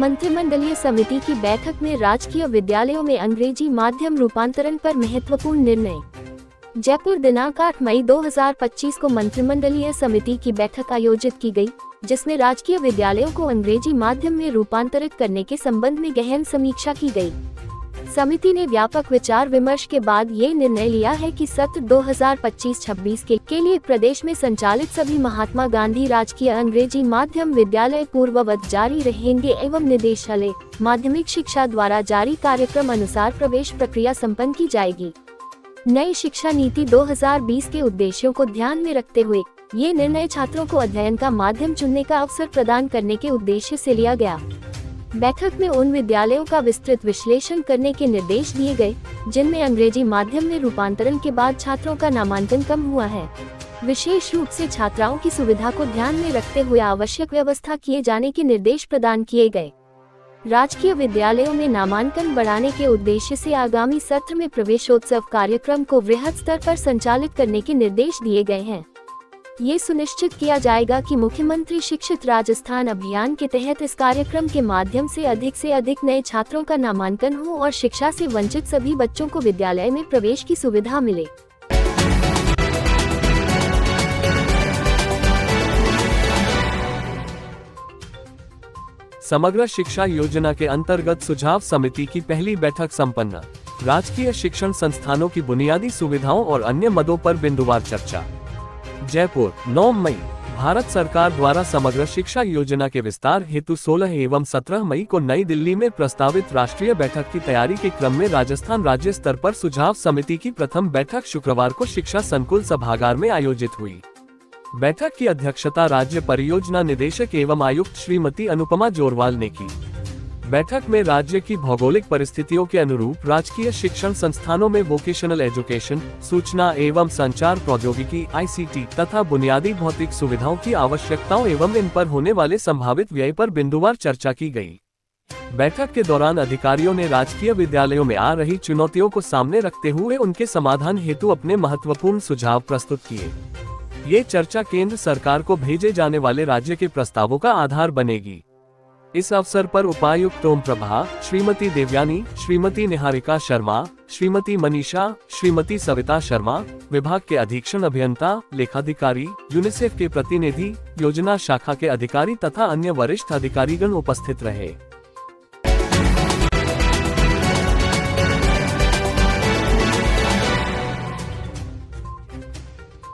मंत्रिमंडलीय समिति की बैठक में राजकीय विद्यालयों में अंग्रेजी माध्यम रूपांतरण पर महत्वपूर्ण निर्णय। जयपुर दिनांक 8 मई 2025 को मंत्रिमंडलीय समिति की बैठक आयोजित की गई, जिसमें राजकीय विद्यालयों को अंग्रेजी माध्यम में रूपांतरित करने के संबंध में गहन समीक्षा की गई। समिति ने व्यापक विचार विमर्श के बाद ये निर्णय लिया है कि सत्र 2025-26 के लिए प्रदेश में संचालित सभी महात्मा गांधी राजकीय अंग्रेजी माध्यम विद्यालय पूर्ववत जारी रहेंगे एवं निदेशालय माध्यमिक शिक्षा द्वारा जारी कार्यक्रम अनुसार प्रवेश प्रक्रिया संपन्न की जाएगी। नई शिक्षा नीति 2020 के उद्देश्यों को ध्यान में रखते हुए ये निर्णय छात्रों को अध्ययन का माध्यम चुनने का अवसर प्रदान करने के उद्देश्य से लिया गया। बैठक में उन विद्यालयों का विस्तृत विश्लेषण करने के निर्देश दिए गए जिनमें अंग्रेजी माध्यम में रूपांतरण के बाद छात्रों का नामांकन कम हुआ है। विशेष रूप से छात्राओं की सुविधा को ध्यान में रखते हुए आवश्यक व्यवस्था किए जाने के निर्देश प्रदान किए गए। राजकीय विद्यालयों में नामांकन बढ़ाने के उद्देश्य से आगामी सत्र में प्रवेशोत्सव कार्यक्रम को वृहद स्तर पर संचालित करने के निर्देश दिए गए हैं। ये सुनिश्चित किया जाएगा कि मुख्यमंत्री शिक्षित राजस्थान अभियान के तहत इस कार्यक्रम के माध्यम से अधिक नए छात्रों का नामांकन हो और शिक्षा से वंचित सभी बच्चों को विद्यालय में प्रवेश की सुविधा मिले। समग्र शिक्षा योजना के अंतर्गत सुझाव समिति की पहली बैठक संपन्न। राजकीय शिक्षण संस्थानों की बुनियादी सुविधाओं और अन्य मदों पर बिंदुवार चर्चा। जयपुर 9 मई। भारत सरकार द्वारा समग्र शिक्षा योजना के विस्तार हेतु 16 एवं 17 मई को नई दिल्ली में प्रस्तावित राष्ट्रीय बैठक की तैयारी के क्रम में राजस्थान राज्य स्तर पर सुझाव समिति की प्रथम बैठक शुक्रवार को शिक्षा संकुल सभागार में आयोजित हुई। बैठक की अध्यक्षता राज्य परियोजना निदेशक एवं आयुक्त श्रीमती अनुपमा जोरवाल ने की। बैठक में राज्य की भौगोलिक परिस्थितियों के अनुरूप राजकीय शिक्षण संस्थानों में वोकेशनल एजुकेशन, सूचना एवं संचार प्रौद्योगिकी (ICT) तथा बुनियादी भौतिक सुविधाओं की आवश्यकताओं एवं इन पर होने वाले संभावित व्यय पर बिंदुवार चर्चा की गई। बैठक के दौरान अधिकारियों ने राजकीय विद्यालयों में आ रही चुनौतियों को सामने रखते हुए उनके समाधान हेतु अपने महत्वपूर्ण सुझाव प्रस्तुत किए। ये चर्चा केंद्र सरकार को भेजे जाने वाले राज्य के प्रस्तावों का आधार बनेगी। इस अवसर पर उपायुक्त ओम प्रभा, श्रीमती देवयानी, श्रीमती निहारिका शर्मा, श्रीमती मनीषा, श्रीमती सविता शर्मा, विभाग के अधीक्षण अभियंता, लेखाधिकारी, यूनिसेफ के प्रतिनिधि, योजना शाखा के अधिकारी तथा अन्य वरिष्ठ अधिकारीगण उपस्थित रहे।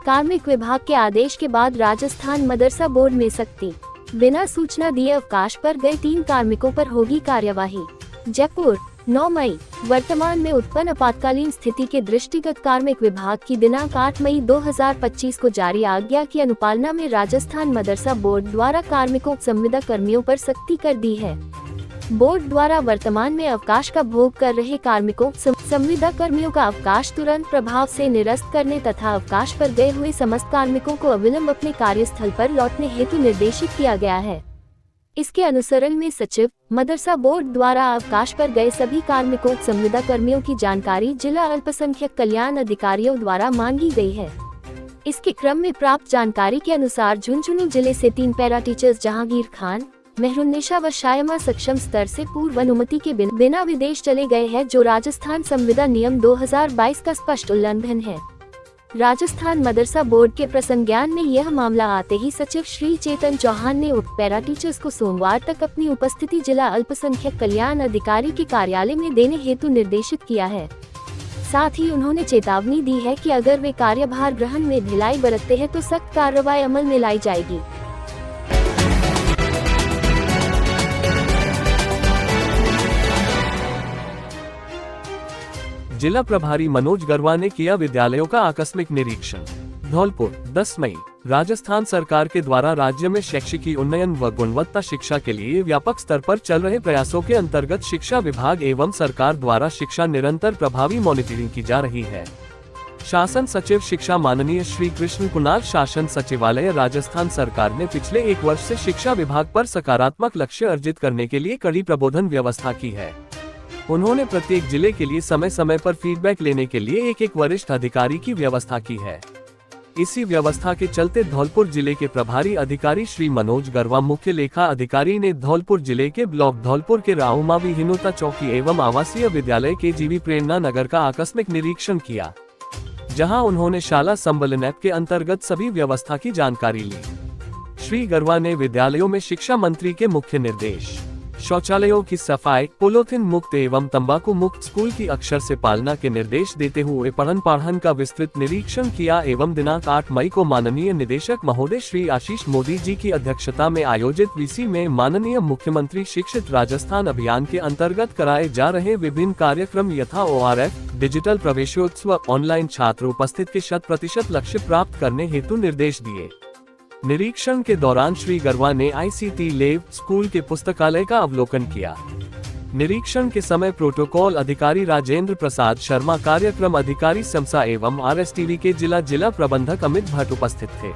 कार्मिक विभाग के आदेश के बाद राजस्थान मदरसा बोर्ड में सख्ती। बिना सूचना दिए अवकाश पर गए 3 कार्मिकों पर होगी कार्यवाही। जयपुर 9 मई। वर्तमान में उत्पन्न आपातकालीन स्थिति के दृष्टिगत कार्मिक विभाग की दिनांक 8 मई 2025 को जारी आज्ञा की अनुपालना में राजस्थान मदरसा बोर्ड द्वारा कार्मिकों संविदा कर्मियों पर सख्ती कर दी है। बोर्ड द्वारा वर्तमान में अवकाश का भोग कर रहे कार्मिकों संविदा कर्मियों का अवकाश तुरंत प्रभाव से निरस्त करने तथा अवकाश पर गए हुए समस्त कार्मिकों को अविलंब अपने कार्यस्थल पर लौटने हेतु निर्देशित किया गया है। इसके अनुसरण में सचिव मदरसा बोर्ड द्वारा अवकाश पर गए सभी कार्मिकों संविदा कर्मियों की जानकारी जिला अल्पसंख्यक कल्याण अधिकारियों द्वारा मांगी गई है। इसके क्रम में प्राप्त जानकारी के अनुसार झुंझुनू जिले से 3 पैरा टीचर्स जहांगीर खान, मेहरुन्निशा व शायमा सक्षम स्तर से पूर्व अनुमति के बिना विदेश चले गए हैं, जो राजस्थान संविदा नियम 2022 का स्पष्ट उल्लंघन है। राजस्थान मदरसा बोर्ड के प्रसंज्ञान में यह मामला आते ही सचिव श्री चेतन चौहान ने उक्त पैरा टीचर्स को सोमवार तक अपनी उपस्थिति जिला अल्पसंख्यक कल्याण अधिकारी के कार्यालय में देने हेतु निर्देशित किया है। साथ ही उन्होंने चेतावनी दी है कि अगर वे कार्यभार ग्रहण में ढिलाई बरतते हैं तो सख्त कार्रवाई अमल में लाई जाएगी। जिला प्रभारी मनोज गरवा ने किया विद्यालयों का आकस्मिक निरीक्षण। धौलपुर 10 मई। राजस्थान सरकार के द्वारा राज्य में शैक्षिकी उन्नयन व गुणवत्ता शिक्षा के लिए व्यापक स्तर पर चल रहे प्रयासों के अंतर्गत शिक्षा विभाग एवं सरकार द्वारा शिक्षा निरंतर प्रभावी मॉनिटरिंग की जा रही है। शासन सचिव शिक्षा माननीय श्री कृष्ण कुणाल शासन सचिवालय राजस्थान सरकार ने पिछले 1 वर्ष से शिक्षा विभाग पर सकारात्मक लक्ष्य अर्जित करने के लिए कड़ी प्रबोधन व्यवस्था की है। उन्होंने प्रत्येक जिले के लिए समय समय पर फीडबैक लेने के लिए एक वरिष्ठ अधिकारी की व्यवस्था की है। इसी व्यवस्था के चलते धौलपुर जिले के प्रभारी अधिकारी श्री मनोज गरवा मुख्य लेखा अधिकारी ने धौलपुर जिले के ब्लॉक धौलपुर के राहुमावी हिनुता चौकी एवं आवासीय विद्यालय के जीवी प्रेरणा नगर का आकस्मिक निरीक्षण किया, जहां उन्होंने शाला संबलन ऐप के अंतर्गत सभी व्यवस्था की जानकारी ली। श्री गरवा ने विद्यालयों में शिक्षा मंत्री के मुख्य निर्देश, शौचालयों की सफाई, पोलोथिन मुक्त एवं तंबाकू मुक्त स्कूल की अक्षर से पालना के निर्देश देते हुए पठन पाठन का विस्तृत निरीक्षण किया एवं दिनांक 8 मई को माननीय निदेशक महोदय श्री आशीष मोदी जी की अध्यक्षता में आयोजित वीसी में माननीय मुख्यमंत्री शिक्षित राजस्थान अभियान के अंतर्गत कराए जा रहे विभिन्न कार्यक्रम यथा ORF, डिजिटल प्रवेशोत्सव, ऑनलाइन छात्र उपस्थित के 100% लक्ष्य प्राप्त करने हेतु निर्देश दिए। निरीक्षण के दौरान श्री गरवा ने ICT लैब स्कूल के पुस्तकालय का अवलोकन किया। निरीक्षण के समय प्रोटोकॉल अधिकारी राजेंद्र प्रसाद शर्मा, कार्यक्रम अधिकारी समसा एवं RSTV के जिला प्रबंधक अमित भट्ट उपस्थित थे।